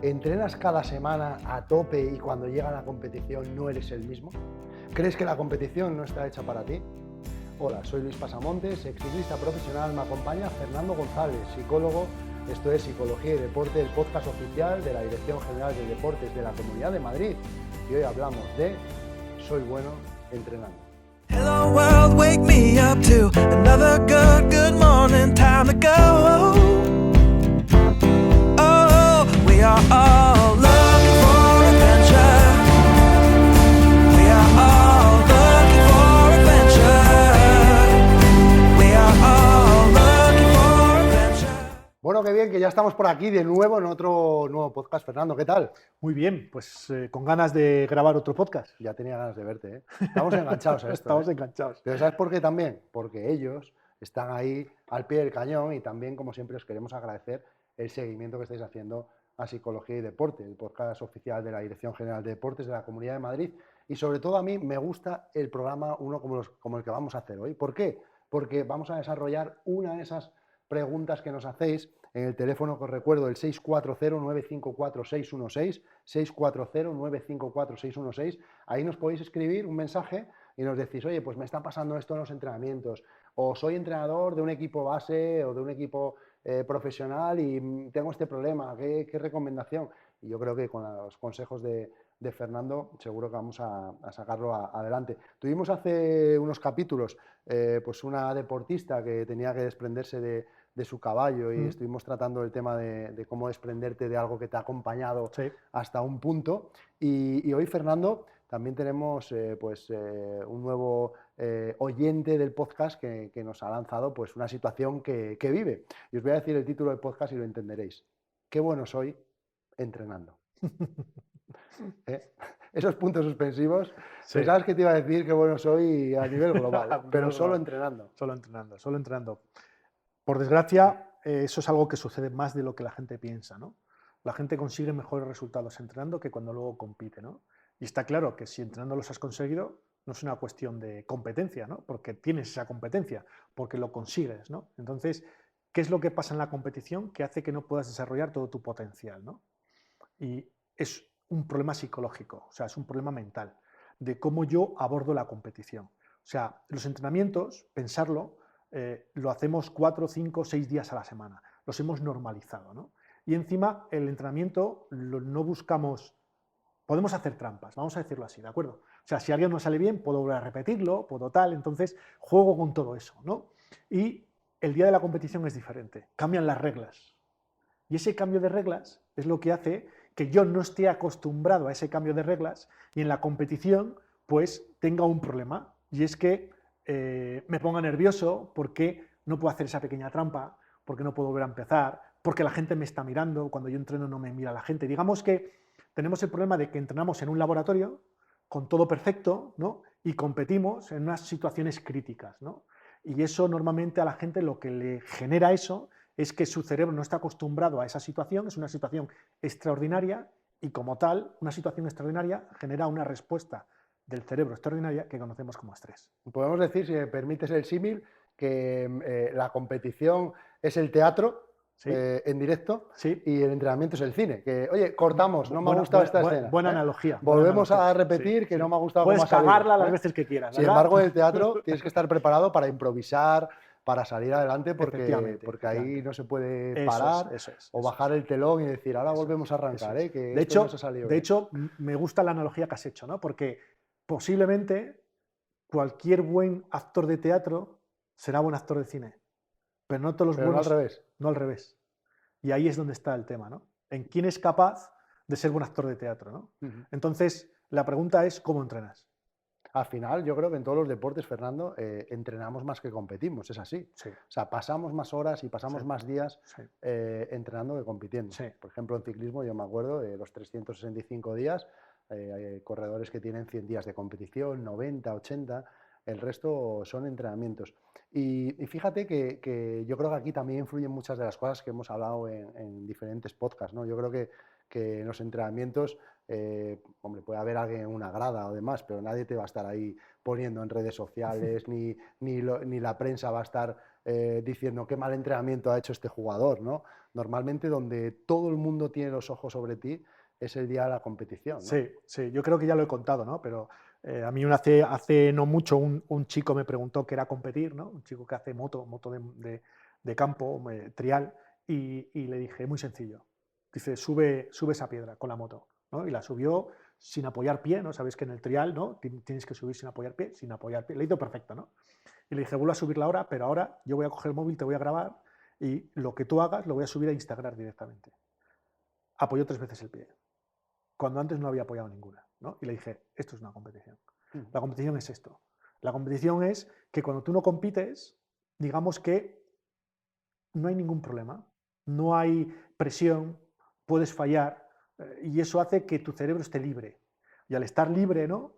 ¿Entrenas cada semana a tope y cuando llega la competición no eres el mismo? ¿Crees que la competición no está hecha para ti? Hola, soy Luis Pasamontes, exciclista profesional. Me acompaña Fernando González, psicólogo. Esto es Psicología y Deporte, el podcast oficial de la Dirección General de Deportes de la Comunidad de Madrid. Y hoy hablamos de Soy bueno entrenando. Hello world, wake me up to another good morning, time to go. Oh, we are all looking for adventure. We are all looking for adventure. We are all looking for adventure. Bueno, qué bien que ya estamos por aquí de nuevo en otro nuevo podcast. Fernando, ¿qué tal? Muy bien, pues con ganas de grabar otro podcast. Ya tenía ganas de verte, ¿eh? Estamos enganchados a esto. Estamos ¿eh? enganchados. Pero ¿sabes por qué también? Porque ellos están ahí al pie del cañón y también, como siempre, os queremos agradecer el seguimiento que estáis haciendo a Psicología y Deporte, el podcast oficial de la Dirección General de Deportes de la Comunidad de Madrid. Y sobre todo a mí me gusta el programa como el que vamos a hacer hoy. ¿Por qué? Porque vamos a desarrollar una de esas preguntas que nos hacéis en el teléfono que os recuerdo, el 640-954-616, 640-954-616. Ahí nos podéis escribir un mensaje y nos decís, oye, pues me está pasando esto en los entrenamientos, o soy entrenador de un equipo base o de un equipo profesional y tengo este problema, ¿qué recomendación? Y yo creo que con los consejos de Fernando seguro que vamos a sacarlo adelante. Tuvimos hace unos capítulos pues una deportista que tenía que desprenderse de su caballo y estuvimos tratando el tema de cómo desprenderte de algo que te ha acompañado hasta un punto. Y hoy, Fernando, también tenemos un nuevo oyente del podcast que nos ha lanzado pues, una situación que vive. Y os voy a decir el título del podcast y lo entenderéis. Qué bueno soy entrenando. Esos puntos suspensivos, pensabas que te iba a decir qué bueno soy a nivel global, pero solo entrenando. Solo entrenando. Por desgracia, eso es algo que sucede más de lo que la gente piensa, ¿no? La gente consigue mejores resultados entrenando que cuando luego compite, ¿no? Y está claro que si entrenando los has conseguido, no es una cuestión de competencia, ¿no? Porque tienes esa competencia, porque lo consigues, ¿no? Entonces, ¿qué es lo que pasa en la competición que hace que no puedas desarrollar todo tu potencial, ¿no? Y es un problema psicológico, o sea, es un problema mental, de cómo yo abordo la competición. O sea, los entrenamientos, pensarlo, lo hacemos 4, 5, 6 días a la semana. Los hemos normalizado, ¿no? Y encima, el entrenamiento no buscamos... Podemos hacer trampas, vamos a decirlo así, ¿de acuerdo? O sea, si a alguien no sale bien, puedo volver a repetirlo, puedo tal, entonces juego con todo eso, ¿no? Y el día de la competición es diferente, cambian las reglas. Y ese cambio de reglas es lo que hace que yo no esté acostumbrado a ese cambio de reglas y en la competición pues tenga un problema. Y es que me ponga nervioso porque no puedo hacer esa pequeña trampa, porque no puedo volver a empezar, porque la gente me está mirando, cuando yo entreno no me mira la gente. Digamos que tenemos el problema de que entrenamos en un laboratorio con todo perfecto, ¿no? Y competimos en unas situaciones críticas, ¿no? Y eso normalmente a la gente lo que le genera eso es que su cerebro no está acostumbrado a esa situación, es una situación extraordinaria y como tal, una situación extraordinaria genera una respuesta del cerebro extraordinaria que conocemos como estrés. Podemos decir, si me permites el símil, que la competición es el teatro en directo y el entrenamiento es el cine. Que, oye, cortamos, no me ha gustado esta escena. Buena analogía. Volvemos a repetir que no me ha gustado cómo ha salido. Puedes cagarla las veces que quieras, Sin embargo, en el teatro tienes que estar preparado para improvisar, para salir adelante, porque ahí no se puede parar o bajar el telón y decir, ahora volvemos a arrancar. Que de hecho, me gusta la analogía que has hecho, ¿no? Porque posiblemente cualquier buen actor de teatro será buen actor de cine, pero no todos los buenos... No al revés. No al revés. Y ahí es donde está el tema, ¿no? En quién es capaz de ser buen actor de teatro, ¿no? Entonces, la pregunta es, ¿cómo entrenas? Al final, yo creo que en todos los deportes, Fernando, entrenamos más que competimos, es así. Sí. O sea, pasamos más horas y pasamos más días entrenando que compitiendo. Sí. Por ejemplo, en ciclismo, yo me acuerdo de los 365 días, hay corredores que tienen 100 días de competición, 90, 80, el resto son entrenamientos. Y fíjate que yo creo que aquí también influyen muchas de las cosas que hemos hablado en diferentes podcasts, ¿no? Yo creo que en los entrenamientos, hombre, puede haber alguien en una grada o demás, pero nadie te va a estar ahí poniendo en redes sociales, ni la prensa va a estar diciendo qué mal entrenamiento ha hecho este jugador, ¿no? normalmente donde todo el mundo tiene los ojos sobre ti es el día de la competición, ¿no? Sí, sí, yo creo que ya lo he contado, ¿no? Pero a mí hace no mucho un chico me preguntó qué era competir, ¿no? Un chico que hace moto de campo, trial, y le dije, muy sencillo. Dice, sube esa piedra con la moto, ¿no? Y la subió sin apoyar pie, ¿no? Sabes que en el trial, ¿no? Tienes que subir sin apoyar pie, sin apoyar pie. Le hizo perfecto, ¿no? Y le dije, vuelvo a subirla ahora, pero ahora yo voy a coger el móvil, te voy a grabar y lo que tú hagas lo voy a subir a Instagram directamente. Apoyó 3 veces el pie, cuando antes no había apoyado ninguna, ¿no? Y le dije, esto es una competición. La competición es esto. La competición es que cuando tú no compites, digamos que no hay ningún problema, no hay presión, puedes fallar, y eso hace que tu cerebro esté libre. Y al estar libre, ¿no?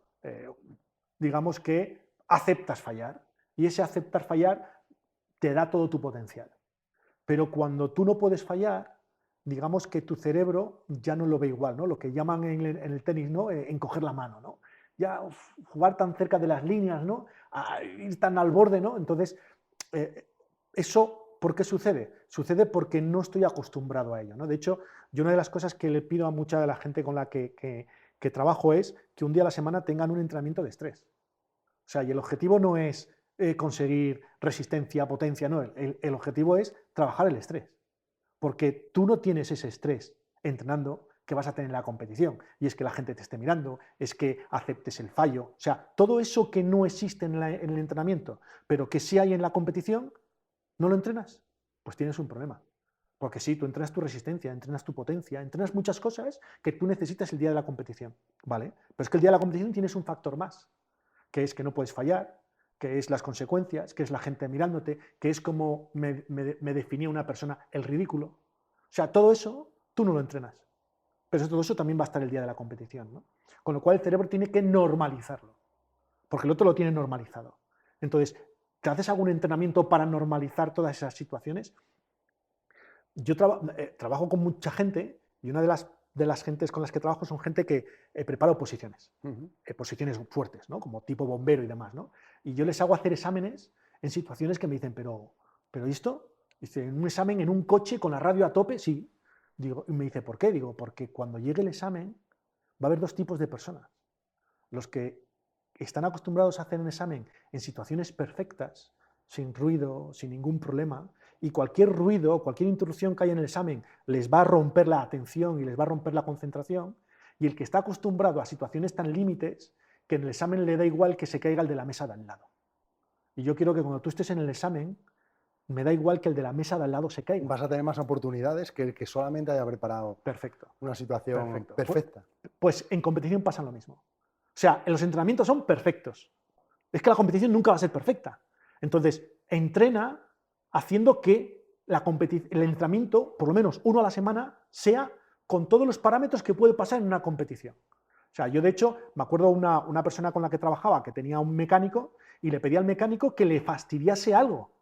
Digamos que aceptas fallar, y ese aceptar fallar te da todo tu potencial. Pero cuando tú no puedes fallar, digamos que tu cerebro ya no lo ve igual, ¿no? Lo que llaman en el tenis, ¿no? Encoger la mano, ¿no? Ya jugar tan cerca de las líneas, ¿no? Ir tan al borde, ¿no? Entonces, eso, ¿por qué sucede? Sucede porque no estoy acostumbrado a ello, ¿no? De hecho, yo una de las cosas que le pido a mucha de la gente con la que trabajo es que un día a la semana tengan un entrenamiento de estrés. O sea, y el objetivo no es conseguir resistencia, potencia, no. El objetivo es trabajar el estrés. Porque tú no tienes ese estrés entrenando que vas a tener en la competición. Y es que la gente te esté mirando, es que aceptes el fallo. O sea, todo eso que no existe en el entrenamiento, pero que sí hay en la competición, ¿no lo entrenas? Pues tienes un problema. Porque sí, tú entrenas tu resistencia, entrenas tu potencia, entrenas muchas cosas que tú necesitas el día de la competición, ¿vale? Pero es que el día de la competición tienes un factor más, que es que no puedes fallar, que es las consecuencias, que es la gente mirándote, que es como me definía una persona, el ridículo. O sea, todo eso tú no lo entrenas. Pero todo eso también va a estar el día de la competición, ¿no? Con lo cual el cerebro tiene que normalizarlo, porque el otro lo tiene normalizado. Entonces, ¿te haces algún entrenamiento para normalizar todas esas situaciones? Yo trabajo con mucha gente y una de las gentes con las que trabajo son gente que prepara oposiciones, posiciones fuertes, ¿no? Como tipo bombero y demás, ¿no? Y yo les hago hacer exámenes en situaciones que me dicen, pero ¿esto? Dice, en un examen en un coche con la radio a tope, sí. Digo, y me dice, ¿por qué? Digo, porque cuando llegue el examen va a haber 2 tipos de personas. Los que están acostumbrados a hacer un examen en situaciones perfectas, sin ruido, sin ningún problema, y cualquier ruido, cualquier interrupción que haya en el examen les va a romper la atención y les va a romper la concentración, y el que está acostumbrado a situaciones tan límites que en el examen le da igual que se caiga el de la mesa de al lado. Y yo quiero que cuando tú estés en el examen, me da igual que el de la mesa de al lado se caiga. Vas a tener más oportunidades que el que solamente haya preparado una situación perfecta. Pues en competición pasa lo mismo. O sea, los entrenamientos son perfectos. Es que la competición nunca va a ser perfecta. Entonces, entrena haciendo que el entrenamiento, por lo menos uno a la semana, sea con todos los parámetros que puede pasar en una competición. O sea, yo de hecho me acuerdo una persona con la que trabajaba que tenía un mecánico y le pedía al mecánico que le fastidiase algo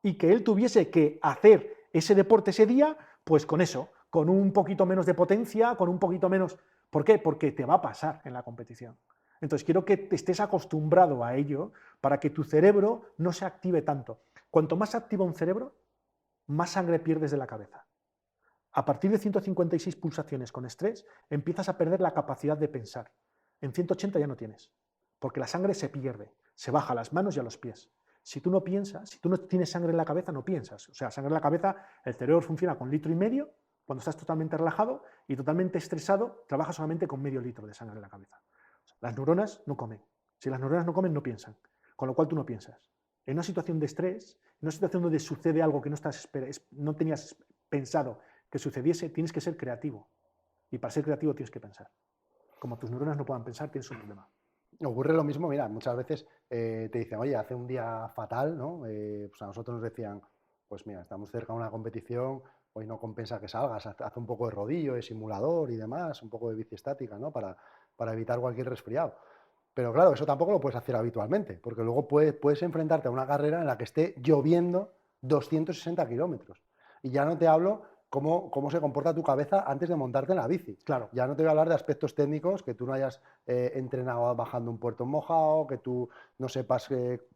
y que él tuviese que hacer ese deporte ese día, pues con eso, con un poquito menos de potencia, con un poquito menos... ¿Por qué? Porque te va a pasar en la competición. Entonces quiero que te estés acostumbrado a ello para que tu cerebro no se active tanto. Cuanto más se activa un cerebro, más sangre pierdes de la cabeza. A partir de 156 pulsaciones con estrés, empiezas a perder la capacidad de pensar. En 180 ya no tienes, porque la sangre se pierde, se baja a las manos y a los pies. Si tú no piensas, si tú no tienes sangre en la cabeza, no piensas. O sea, sangre en la cabeza, el cerebro funciona con 1,5 litros, cuando estás totalmente relajado y totalmente estresado, trabajas solamente con medio litro de sangre en la cabeza. Las neuronas no comen. Si las neuronas no comen, no piensan. Con lo cual tú no piensas. En una situación de estrés, en una situación donde sucede algo que no tenías pensado que sucediese, tienes que ser creativo. Y para ser creativo tienes que pensar. Como tus neuronas no puedan pensar, tienes un problema. Ocurre lo mismo, mira, muchas veces te dicen, oye, hace un día fatal, ¿no? Pues a nosotros nos decían, pues mira, estamos cerca de una competición, hoy no compensa que salgas, haz un poco de rodillo, de simulador y demás, un poco de bici estática, ¿no? Para evitar cualquier resfriado. Pero claro, eso tampoco lo puedes hacer habitualmente, porque luego puedes enfrentarte a una carrera en la que esté lloviendo 260 kilómetros. Y ya no te hablo cómo se comporta tu cabeza antes de montarte en la bici. Claro. Ya no te voy a hablar de aspectos técnicos, que tú no hayas entrenado bajando un puerto mojado, que tú no sepas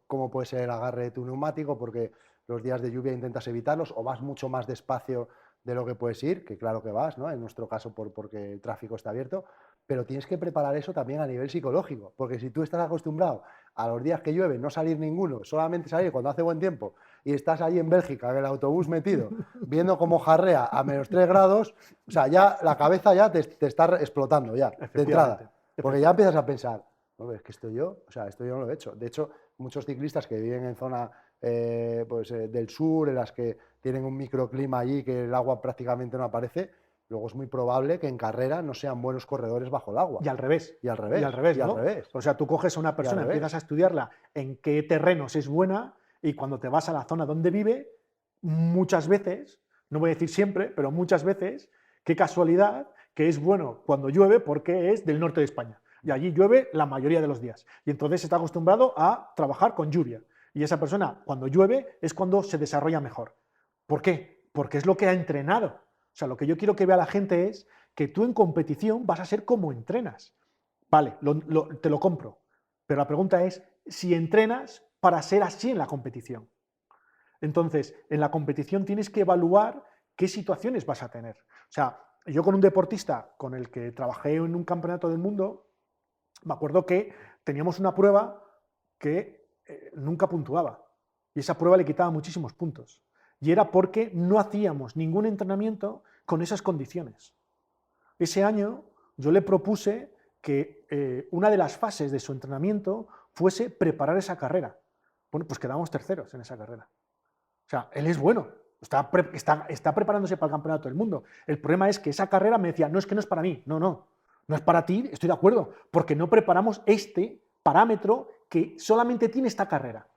cómo puede ser el agarre de tu neumático, porque los días de lluvia intentas evitarlos o vas mucho más despacio de lo que puedes ir, que claro que vas, ¿no? En nuestro caso porque el tráfico está abierto, pero tienes que preparar eso también a nivel psicológico, porque si tú estás acostumbrado a los días que llueve no salir ninguno, solamente salir cuando hace buen tiempo y estás allí en Bélgica, en el autobús metido, viendo cómo jarrea a -3 grados, o sea, ya la cabeza ya te está explotando ya, de entrada, porque ya empiezas a pensar, no, es que esto yo no lo he hecho. De hecho, muchos ciclistas que viven en zona del sur, en las que tienen un microclima allí, que el agua prácticamente no aparece, luego es muy probable que en carrera no sean buenos corredores bajo el agua. Y al revés. Y al revés. Y al revés, y al ¿no? revés. O sea, tú coges a una persona, empiezas a estudiarla en qué terrenos es buena y cuando te vas a la zona donde vive, muchas veces, no voy a decir siempre, pero muchas veces, qué casualidad que es bueno cuando llueve porque es del norte de España. Y allí llueve la mayoría de los días. Y entonces está acostumbrado a trabajar con lluvia. Y esa persona, cuando llueve, es cuando se desarrolla mejor. ¿Por qué? Porque es lo que ha entrenado. O sea, lo que yo quiero que vea la gente es que tú en competición vas a ser como entrenas. Vale, te lo compro. Pero la pregunta es si entrenas para ser así en la competición. Entonces, en la competición tienes que evaluar qué situaciones vas a tener. O sea, yo con un deportista con el que trabajé en un campeonato del mundo, me acuerdo que teníamos una prueba que nunca puntuaba. Y esa prueba le quitaba muchísimos puntos. Y era porque no hacíamos ningún entrenamiento con esas condiciones. Ese año yo le propuse que una de las fases de su entrenamiento fuese preparar esa carrera. Bueno, pues quedamos terceros en esa carrera. O sea, él es bueno, está preparándose para el campeonato del mundo. El problema es que esa carrera me decía, no, es que no es para mí. No es para ti, estoy de acuerdo, porque no preparamos este parámetro que solamente tiene esta carrera.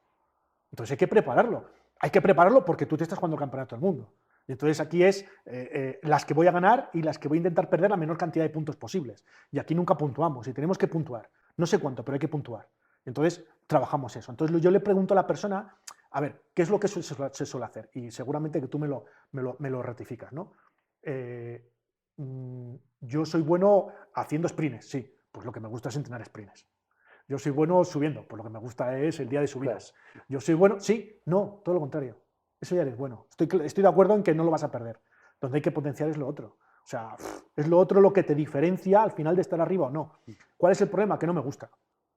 Entonces hay que prepararlo. Hay que prepararlo porque tú te estás jugando el campeonato del mundo. Y entonces aquí es las que voy a ganar y las que voy a intentar perder la menor cantidad de puntos posibles. Y aquí nunca puntuamos y tenemos que puntuar. No sé cuánto, pero hay que puntuar. Entonces trabajamos eso. Entonces yo le pregunto a la persona, a ver, ¿qué es lo que se suele hacer? Y seguramente que tú me lo ratificas, ¿no? Yo soy bueno haciendo sprints, sí. Pues lo que me gusta es entrenar sprints. Yo soy bueno subiendo, pues lo que me gusta es el día de subidas. Claro. Yo soy bueno, sí, no, todo lo contrario. Eso ya eres bueno. Estoy de acuerdo en que no lo vas a perder. Donde hay que potenciar es lo otro. O sea, es lo otro lo que te diferencia al final de estar arriba o no. ¿Cuál es el problema? Que no me gusta.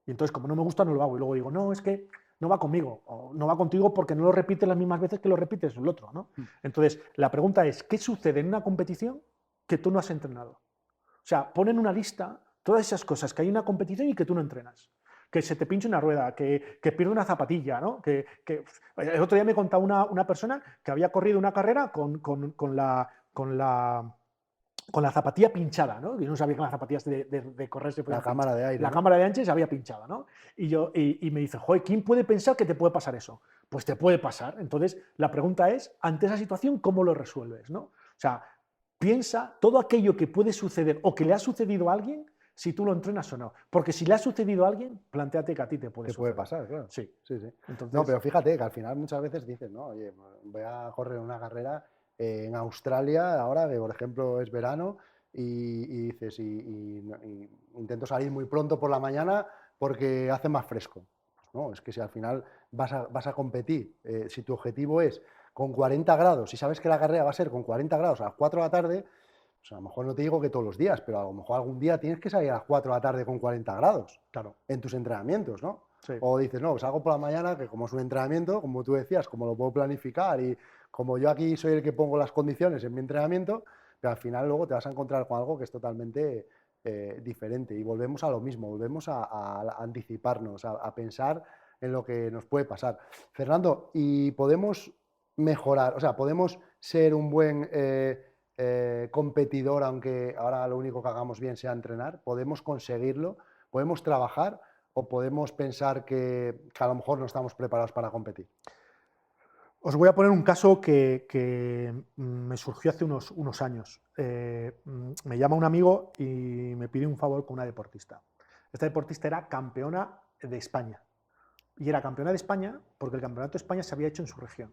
Y entonces, como no me gusta, no lo hago. Y luego digo, no, es que no va conmigo. O no va contigo porque no lo repites las mismas veces que lo repites el otro, ¿no? Entonces, la pregunta es, ¿qué sucede en una competición que tú no has entrenado? O sea, pon en una lista todas esas cosas que hay en una competición y que tú no entrenas. Que se te pinche una rueda, que pierde una zapatilla, ¿no? El otro día me contaba una persona que había corrido una carrera con la zapatilla pinchada, ¿no? Y no sabía que las zapatillas de correr se podían La cámara de aire. La cámara de ancho se había pinchado, ¿no? Y me dice, joder, ¿quién puede pensar que te puede pasar eso? Pues te puede pasar. Entonces, la pregunta es, ante esa situación, ¿cómo lo resuelves, no? O sea, piensa todo aquello que puede suceder o que le ha sucedido a alguien, si tú lo entrenas o no. Porque si le ha sucedido a alguien, plantéate que a ti te puede pasar, claro. Sí. Entonces... No, pero fíjate que al final muchas veces dices, no, oye, voy a correr una carrera en Australia ahora, que por ejemplo es verano, y dices, y intento salir muy pronto por la mañana porque hace más fresco. No, es que si al final vas a competir, si tu objetivo es con 40 grados y sabes que la carrera va a ser con 40 grados a las 4 de la tarde, pues a lo mejor no te digo que todos los días, pero a lo mejor algún día tienes que salir a las 4 de la tarde con 40 grados, claro, en tus entrenamientos, ¿no? Sí. O dices, no, salgo por la mañana, que como es un entrenamiento, como tú decías, como lo puedo planificar y como yo aquí soy el que pongo las condiciones en mi entrenamiento, pero al final luego te vas a encontrar con algo que es totalmente diferente. Y volvemos a lo mismo, volvemos a anticiparnos, a pensar en lo que nos puede pasar. Fernando, ¿y podemos mejorar, o sea, podemos ser un buen competidor, aunque ahora lo único que hagamos bien sea entrenar? ¿Podemos conseguirlo? ¿Podemos trabajar? ¿O podemos pensar que a lo mejor no estamos preparados para competir? Os voy a poner un caso que me surgió hace unos años. Me llama un amigo y me pide un favor con una deportista. Esta deportista era campeona de España. Y era campeona de España porque el campeonato de España se había hecho en su región,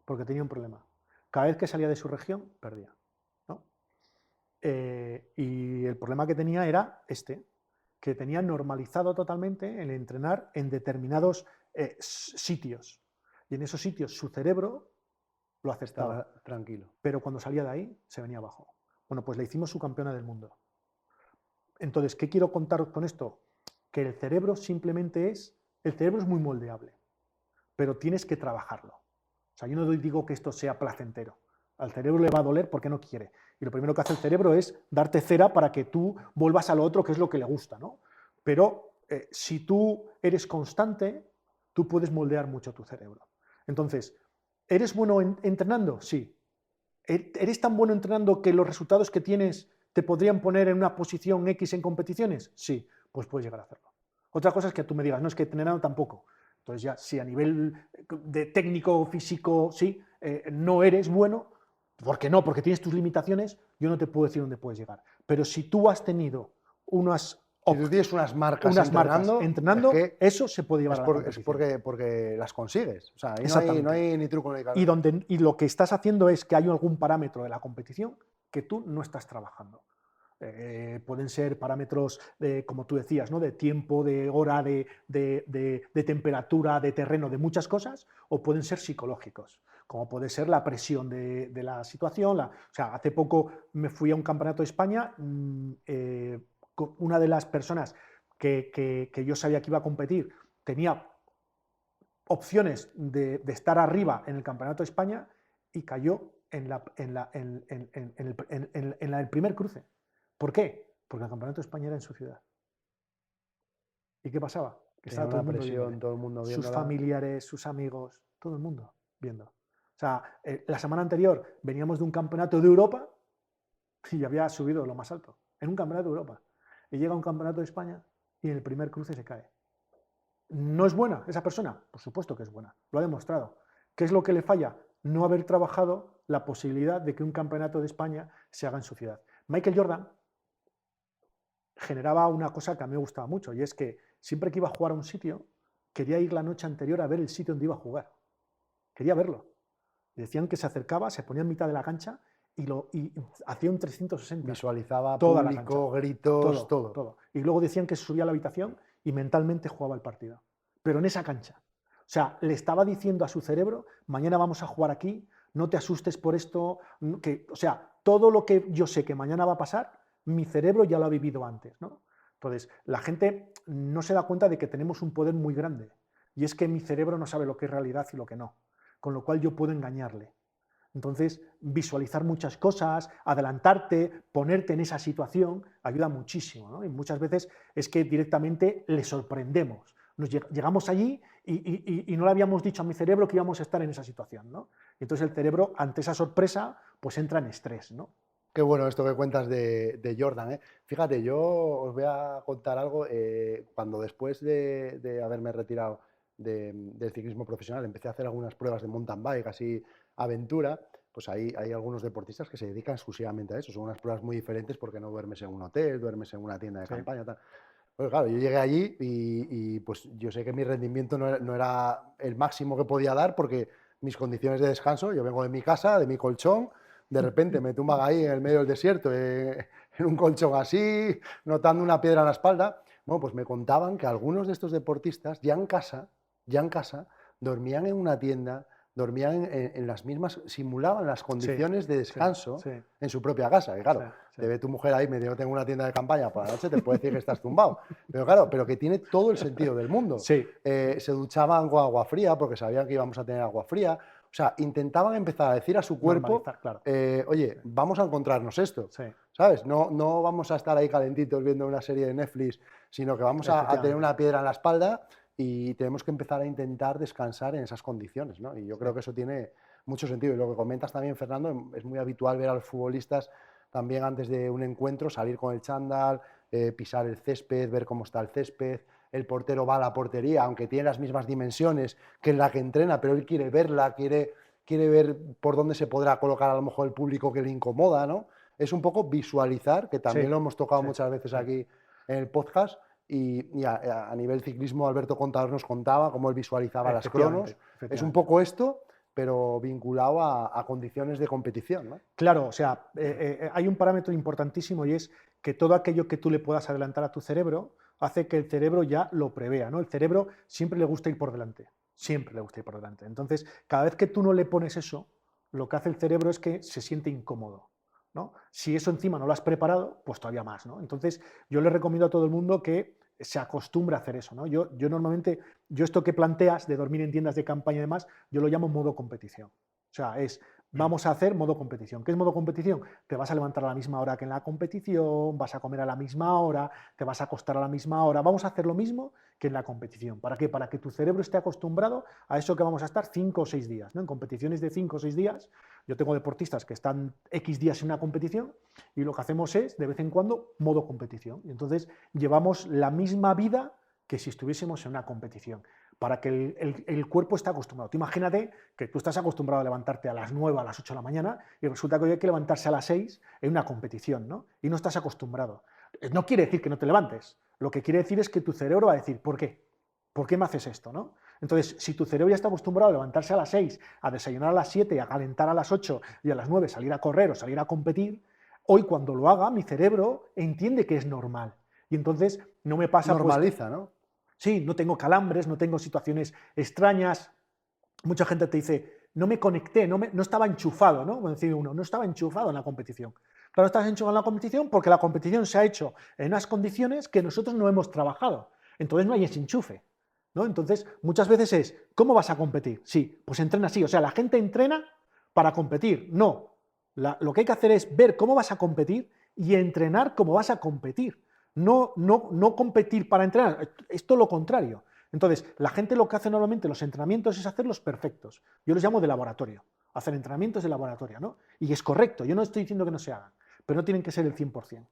porque tenía un problema. Cada vez que salía de su región, perdía, ¿no? Y el problema que tenía era que tenía normalizado totalmente el entrenar en determinados sitios. Y en esos sitios su cerebro lo aceptaba. Estaba tranquilo. Pero cuando salía de ahí, se venía abajo. Bueno, pues le hicimos subcampeona del mundo. Entonces, ¿qué quiero contaros con esto? Que el cerebro el cerebro es muy moldeable, pero tienes que trabajarlo. O sea, yo no digo que esto sea placentero. Al cerebro le va a doler porque no quiere. Y lo primero que hace el cerebro es darte cera para que tú vuelvas a lo otro que es lo que le gusta, ¿no? Pero si tú eres constante, tú puedes moldear mucho tu cerebro. Entonces, ¿eres bueno entrenando? Sí. ¿Eres tan bueno entrenando que los resultados que tienes te podrían poner en una posición X en competiciones? Sí, pues puedes llegar a hacerlo. Otra cosa es que tú me digas, no, es que entrenando tampoco. Entonces ya, si a nivel de técnico, físico, sí, no eres bueno, ¿por qué no? Porque tienes tus limitaciones, yo no te puedo decir dónde puedes llegar. Pero si tú has tenido unas Si tú tienes unas marcas entrenando, es que eso se puede llevar a la es competición. porque las consigues. O sea, ahí no hay ni truco ni carta. Y lo que estás haciendo es que hay algún parámetro de la competición que tú no estás trabajando. Pueden ser parámetros, como tú decías, ¿no? De tiempo, de hora, de temperatura, de terreno, de muchas cosas, o pueden ser psicológicos, como puede ser la presión de la situación. O sea, hace poco me fui a un campeonato de España, una de las personas que yo sabía que iba a competir tenía opciones de estar arriba en el campeonato de España y cayó en el primer cruce. ¿Por qué? Porque el campeonato de España era en su ciudad. ¿Y qué pasaba? Que estaba todo el mundo viéndole. todo el mundo Sus viéndola. familiares, sus amigos, todo el mundo viendo. O sea, la semana anterior veníamos de un campeonato de Europa y había subido lo más alto, en un campeonato de Europa. Y llega a un campeonato de España y en el primer cruce se cae. ¿No es buena esa persona? Por supuesto que es buena, lo ha demostrado. ¿Qué es lo que le falla? No haber trabajado la posibilidad de que un campeonato de España se haga en su ciudad. Michael Jordan generaba una cosa que a mí me gustaba mucho, y es que siempre que iba a jugar a un sitio, quería ir la noche anterior a ver el sitio donde iba a jugar. Quería verlo. Y decían que se acercaba, se ponía en mitad de la cancha y hacía un 360. Visualizaba toda público, gritos, todo. Y luego decían que se subía a la habitación y mentalmente jugaba el partido. Pero en esa cancha. O sea, le estaba diciendo a su cerebro, mañana vamos a jugar aquí, no te asustes por esto. O sea, todo lo que yo sé que mañana va a pasar, mi cerebro ya lo ha vivido antes, ¿no? Entonces, la gente no se da cuenta de que tenemos un poder muy grande. Y es que mi cerebro no sabe lo que es realidad y lo que no. Con lo cual yo puedo engañarle. Entonces, visualizar muchas cosas, adelantarte, ponerte en esa situación, ayuda muchísimo, ¿no? Y muchas veces es que directamente le sorprendemos. Llegamos allí y no le habíamos dicho a mi cerebro que íbamos a estar en esa situación, ¿no? Y entonces el cerebro, ante esa sorpresa, pues entra en estrés, ¿no? Qué bueno esto que cuentas de Jordan, ¿eh? Fíjate, yo os voy a contar algo. Cuando después de haberme retirado del ciclismo profesional, empecé a hacer algunas pruebas de mountain bike, así aventura, pues hay algunos deportistas que se dedican exclusivamente a eso. Son unas pruebas muy diferentes porque no duermes en un hotel, duermes en una tienda de campaña, tal. Pues claro, yo llegué allí y pues yo sé que mi rendimiento no era el máximo que podía dar porque mis condiciones de descanso, yo vengo de mi casa, de mi colchón, de repente me tumban ahí en el medio del desierto, en un colchón así, notando una piedra en la espalda. Bueno, pues me contaban que algunos de estos deportistas ya en casa, dormían en una tienda, dormían en las mismas, simulaban las condiciones de descanso en su propia casa. Y claro, te ve tu mujer ahí, me dice, no tengo una tienda de campaña por la noche, te puede decir que estás tumbado. Pero claro, pero que tiene todo el sentido del mundo. Se duchaban con agua fría porque sabían que íbamos a tener agua fría. O sea, intentaban empezar a decir a su cuerpo, claro. Oye, vamos a encontrarnos esto, ¿sabes? No vamos a estar ahí calentitos viendo una serie de Netflix, sino que vamos a tener una piedra en la espalda y tenemos que empezar a intentar descansar en esas condiciones, ¿no? Y yo creo que eso tiene mucho sentido. Y lo que comentas también, Fernando, es muy habitual ver a los futbolistas también antes de un encuentro salir con el chándal, pisar el césped, ver cómo está el césped. El portero va a la portería, aunque tiene las mismas dimensiones que en la que entrena, pero él quiere verla, quiere ver por dónde se podrá colocar a lo mejor el público que le incomoda, ¿no? Es un poco visualizar, que también lo hemos tocado muchas veces aquí en el podcast, y a nivel ciclismo Alberto Contador nos contaba cómo él visualizaba las cronos. Es un poco esto, pero vinculado a condiciones de competición, ¿no? Claro, o sea, hay un parámetro importantísimo y es que todo aquello que tú le puedas adelantar a tu cerebro hace que el cerebro ya lo prevea, ¿no? El cerebro siempre le gusta ir por delante. Siempre le gusta ir por delante. Entonces, cada vez que tú no le pones eso, lo que hace el cerebro es que se siente incómodo, ¿no? Si eso encima no lo has preparado, pues todavía más, ¿no? Entonces, yo le recomiendo a todo el mundo que se acostumbre a hacer eso, ¿no? Yo normalmente, esto que planteas de dormir en tiendas de campaña y demás, yo lo llamo modo competición. O sea, vamos a hacer modo competición. ¿Qué es modo competición? Te vas a levantar a la misma hora que en la competición, vas a comer a la misma hora, te vas a acostar a la misma hora. Vamos a hacer lo mismo que en la competición. ¿Para qué? Para que tu cerebro esté acostumbrado a eso que vamos a estar 5 o 6 días, ¿no? En competiciones de 5 o 6 días, yo tengo deportistas que están X días en una competición y lo que hacemos es, de vez en cuando, modo competición. Y entonces llevamos la misma vida que si estuviésemos en una competición, para que el cuerpo esté acostumbrado. Tú imagínate que tú estás acostumbrado a levantarte a las 9, a las 8 de la mañana y resulta que hoy hay que levantarse a las 6 en una competición, ¿no? Y no estás acostumbrado. No quiere decir que no te levantes. Lo que quiere decir es que tu cerebro va a decir, ¿por qué? ¿Por qué me haces esto, no? Entonces, si tu cerebro ya está acostumbrado a levantarse a las 6, a desayunar a las 7, a calentar a las 8 y a las 9 salir a correr o salir a competir, hoy cuando lo haga, mi cerebro entiende que es normal. Y entonces no me pasa... Normaliza, ¿no? Sí, no tengo calambres, no tengo situaciones extrañas. Mucha gente te dice, no me conecté, no estaba enchufado, ¿no? Como decir uno, no estaba enchufado en la competición. Claro, estás enchufado en la competición porque la competición se ha hecho en unas condiciones que nosotros no hemos trabajado. Entonces no hay ese enchufe, ¿no? Entonces, muchas veces es, ¿cómo vas a competir? Sí, pues entrena así. O sea, la gente entrena para competir. No. Lo que hay que hacer es ver cómo vas a competir y entrenar cómo vas a competir. No competir para entrenar, es todo lo contrario. Entonces, la gente lo que hace normalmente en los entrenamientos es hacerlos perfectos. Yo los llamo de laboratorio, hacer entrenamientos de laboratorio, ¿no? Y es correcto, yo no estoy diciendo que no se hagan, pero no tienen que ser el 100%. O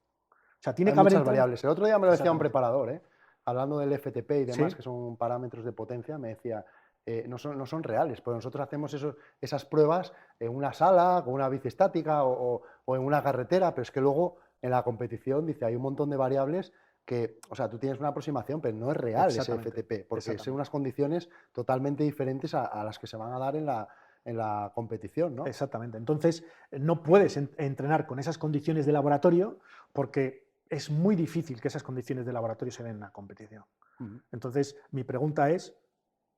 sea, tiene que haber muchas variables. El otro día me lo decía un preparador, hablando del FTP y demás, ¿Sí? que son parámetros de potencia, me decía, no son reales, porque nosotros hacemos esas pruebas en una sala, con una bici estática o en una carretera, pero es que luego en la competición, dice, hay un montón de variables que, o sea, tú tienes una aproximación, pero no es real ese FTP, porque son unas condiciones totalmente diferentes a las que se van a dar en la competición, ¿no? Exactamente. Entonces, no puedes entrenar con esas condiciones de laboratorio porque es muy difícil que esas condiciones de laboratorio se den en una competición. Entonces, mi pregunta es,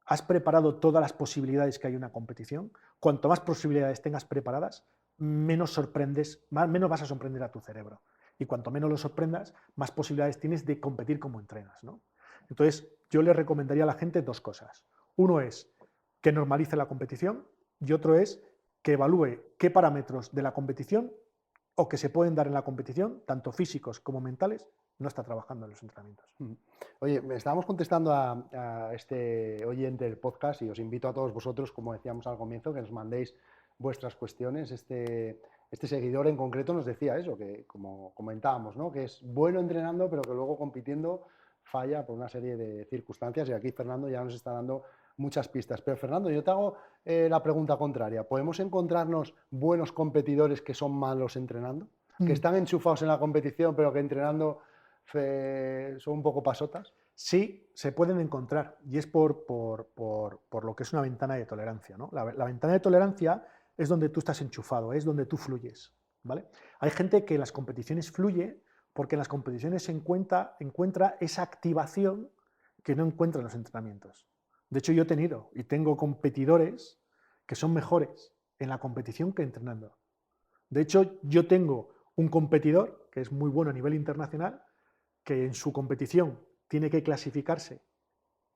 ¿has preparado todas las posibilidades que hay en una competición? Cuanto más posibilidades tengas preparadas, menos vas a sorprender a tu cerebro. Y cuanto menos lo sorprendas, más posibilidades tienes de competir como entrenas, ¿no? Entonces, yo le recomendaría a la gente 2 cosas. Uno es que normalice la competición y otro es que evalúe qué parámetros de la competición o que se pueden dar en la competición, tanto físicos como mentales, no está trabajando en los entrenamientos. Oye, estábamos contestando a este oyente del podcast y os invito a todos vosotros, como decíamos al comienzo, que nos mandéis vuestras cuestiones. Este seguidor en concreto nos decía eso, que como comentábamos, ¿no? Que es bueno entrenando, pero que luego compitiendo falla por una serie de circunstancias, y aquí Fernando ya nos está dando muchas pistas. Pero Fernando, yo te hago la pregunta contraria. ¿Podemos encontrarnos buenos competidores que son malos entrenando? Que están enchufados en la competición, pero que entrenando son un poco pasotas. Sí, se pueden encontrar, y es por lo que es una ventana de tolerancia, ¿no? La ventana de tolerancia es donde tú estás enchufado, es donde tú fluyes, ¿vale? Hay gente que en las competiciones fluye porque en las competiciones se encuentra esa activación que no encuentra en los entrenamientos. De hecho, yo he tenido y tengo competidores que son mejores en la competición que entrenando. De hecho, yo tengo un competidor que es muy bueno a nivel internacional, que en su competición tiene que clasificarse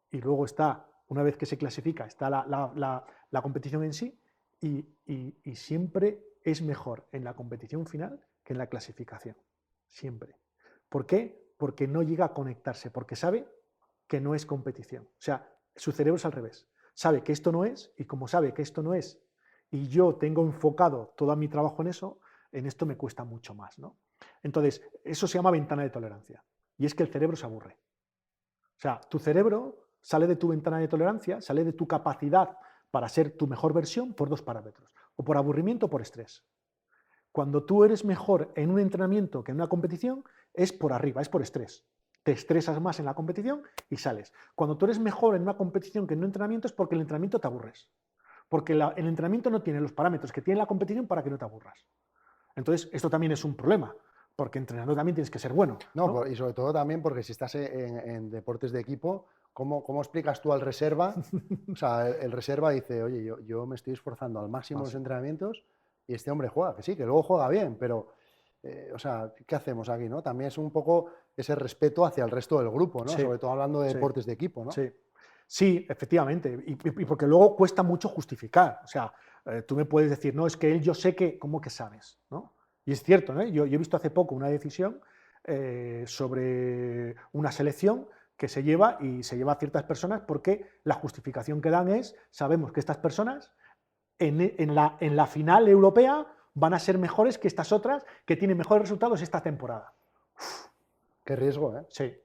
y luego está, una vez que se clasifica, está la competición en sí y siempre es mejor en la competición final que en la clasificación. Siempre. ¿Por qué? Porque no llega a conectarse, porque sabe que no es competición. O sea, su cerebro es al revés. Sabe que esto no es y como sabe que esto no es y yo tengo enfocado todo mi trabajo en esto me cuesta mucho más, ¿no? Entonces, eso se llama ventana de tolerancia. Y es que el cerebro se aburre. O sea, tu cerebro sale de tu ventana de tolerancia, sale de tu capacidad para ser tu mejor versión por 2 parámetros, o por aburrimiento o por estrés. Cuando tú eres mejor en un entrenamiento que en una competición, es por arriba, es por estrés. Te estresas más en la competición y sales. Cuando tú eres mejor en una competición que en un entrenamiento es porque el entrenamiento te aburres. Porque el entrenamiento no tiene los parámetros que tiene la competición para que no te aburras. Entonces, esto también es un problema. Porque entrenando también tienes que ser bueno. No, y sobre todo también porque si estás en deportes de equipo, ¿Cómo explicas tú al reserva? O sea, el reserva dice, oye, yo me estoy esforzando al máximo en los entrenamientos y este hombre juega, que sí, que luego juega bien, pero, o sea, ¿qué hacemos aquí, no? También es un poco ese respeto hacia el resto del grupo, ¿no? Sí, Sobre todo hablando de sí, deportes de equipo, ¿no? sí. Sí, efectivamente. Y porque luego cuesta mucho justificar. O sea, tú me puedes decir, no, es que él yo sé que, ¿cómo que sabes? ¿No? Y es cierto, ¿no? Yo he visto hace poco una decisión sobre una selección que se lleva y se lleva a ciertas personas porque la justificación que dan es, sabemos que estas personas en la final europea van a ser mejores que estas otras que tienen mejores resultados esta temporada. Qué riesgo, ¿eh? Sí,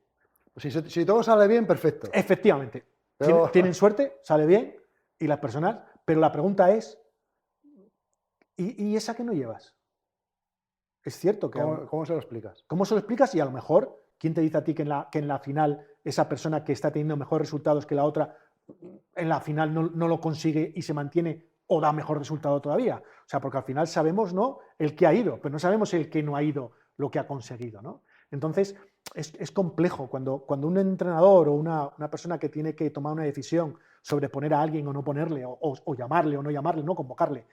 Si todo sale bien, perfecto. efectivamente. Pero, Tienen suerte, sale bien, y las personas, pero la pregunta es, ¿y esa que no llevas? Es cierto que... ¿cómo se lo explicas? ¿Cómo se lo explicas? Y a lo mejor, ¿quién te dice a ti que en la final esa persona que está teniendo mejores resultados que la otra, en la final no lo consigue y se mantiene o da mejor resultado todavía? O sea, porque al final sabemos, ¿no?, el que ha ido, pero no sabemos el que no ha ido, lo que ha conseguido, ¿no? Entonces, es complejo cuando un entrenador o una persona que tiene que tomar una decisión sobre poner a alguien o no ponerle, o llamarle o no llamarle, no convocarle,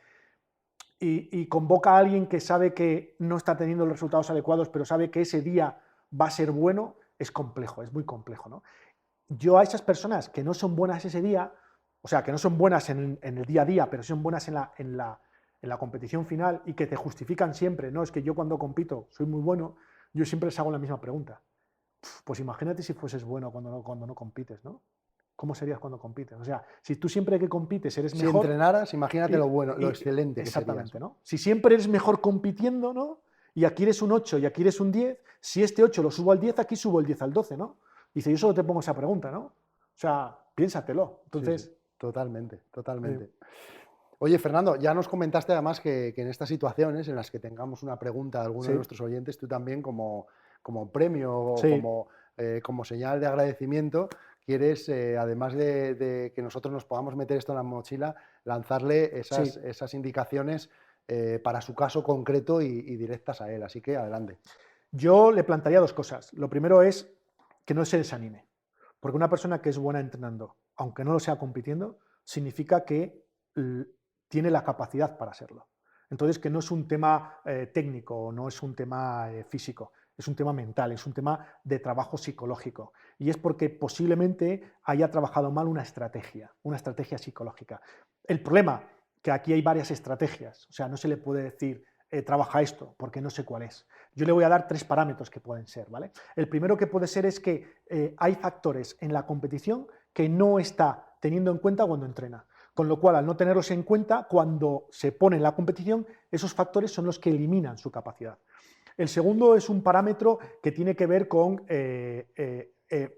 y convoca a alguien que sabe que no está teniendo los resultados adecuados, pero sabe que ese día va a ser bueno, es complejo, es muy complejo, ¿no? Yo a esas personas que no son buenas ese día, o sea, que no son buenas en el día a día, pero son buenas en la competición final y que te justifican siempre, no, es que yo cuando compito soy muy bueno, yo siempre les hago la misma pregunta. Pues imagínate si fueses bueno cuando no compites, ¿no? ¿Cómo serías cuando compites? O sea, si tú siempre que compites eres Si mejor... entrenaras, imagínate lo bueno, lo excelente que serías. Exactamente, ¿no? Si siempre eres mejor compitiendo, ¿no? Y aquí eres un 8 y aquí eres un 10, si este 8 lo subo al 10, aquí subo el 10 al 12, ¿no? Dice, yo solo te pongo esa pregunta, ¿no? O sea, piénsatelo. Entonces... Sí, totalmente, totalmente. Oye, Fernando, ya nos comentaste además que en estas situaciones en las que tengamos una pregunta de alguno de nuestros oyentes, tú también como premio o como señal de agradecimiento, quieres, además de que nosotros nos podamos meter esto en la mochila, lanzarle esas indicaciones para su caso concreto y directas a él. Así que adelante. Yo le plantearía dos cosas. Lo primero es que no se desanime, porque una persona que es buena entrenando, aunque no lo sea compitiendo, significa que tiene la capacidad para serlo. Entonces, que no es un tema técnico, no es un tema físico, es un tema mental, es un tema de trabajo psicológico. Y es porque posiblemente haya trabajado mal una estrategia psicológica. El problema, que aquí hay varias estrategias, o sea, no se le puede decir trabaja esto, porque no sé cuál es. Yo le voy a dar 3 parámetros que pueden ser, ¿vale? El primero que puede ser es que hay factores en la competición que no está teniendo en cuenta cuando entrena. Con lo cual, al no tenerlos en cuenta, cuando se pone en la competición, esos factores son los que eliminan su capacidad. El segundo es un parámetro que tiene que ver con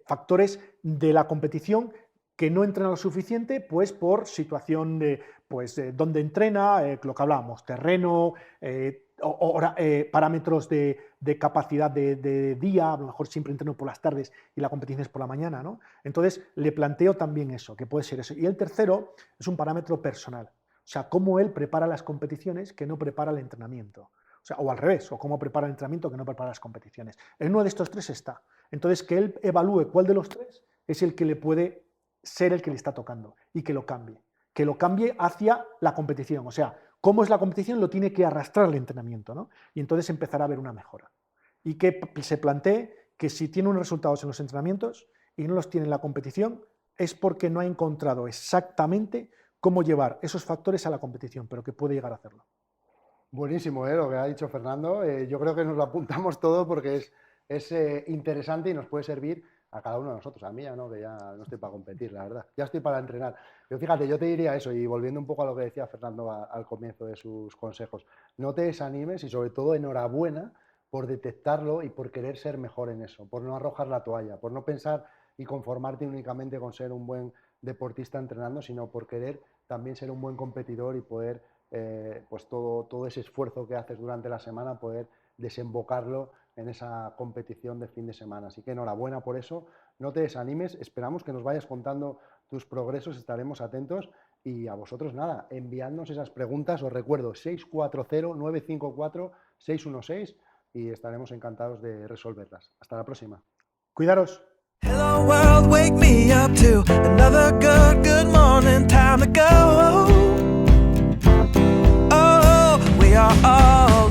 factores de la competición que no entrena lo suficiente, pues por situación de dónde entrena, lo que hablábamos, terreno, parámetros de capacidad de día, a lo mejor siempre entreno por las tardes y la competición es por la mañana, ¿no? Entonces le planteo también eso, que puede ser eso. Y el tercero es un parámetro personal, o sea, cómo él prepara las competiciones que no prepara el entrenamiento. O sea, o al revés, o cómo prepara el entrenamiento que no prepara las competiciones. En uno de estos 3 está. Entonces, que él evalúe cuál de los 3 es el que le puede ser el que le está tocando y que lo cambie hacia la competición. O sea, cómo es la competición lo tiene que arrastrar el entrenamiento, ¿no? Y entonces empezará a haber una mejora. Y que se plantee que si tiene unos resultados en los entrenamientos y no los tiene en la competición, es porque no ha encontrado exactamente cómo llevar esos factores a la competición, pero que puede llegar a hacerlo. Buenísimo, lo que ha dicho Fernando. Yo creo que nos lo apuntamos todo porque es interesante y nos puede servir a cada uno de nosotros. A mí ya no, que ya no estoy para competir, la verdad. Ya estoy para entrenar. Pero fíjate, yo te diría eso, y volviendo un poco a lo que decía Fernando al comienzo de sus consejos, no te desanimes y sobre todo enhorabuena por detectarlo y por querer ser mejor en eso, por no arrojar la toalla, por no pensar y conformarte únicamente con ser un buen deportista entrenando, sino por querer también ser un buen competidor y poder pues todo ese esfuerzo que haces durante la semana, poder desembocarlo en esa competición de fin de semana. Así que enhorabuena por eso, no te desanimes, esperamos que nos vayas contando tus progresos, estaremos atentos y a vosotros nada, enviadnos esas preguntas, os recuerdo 640-954-616 y estaremos encantados de resolverlas. Hasta la próxima. Cuidaros. Hello world, wake me up to another good morning, time to go. Oh, we are all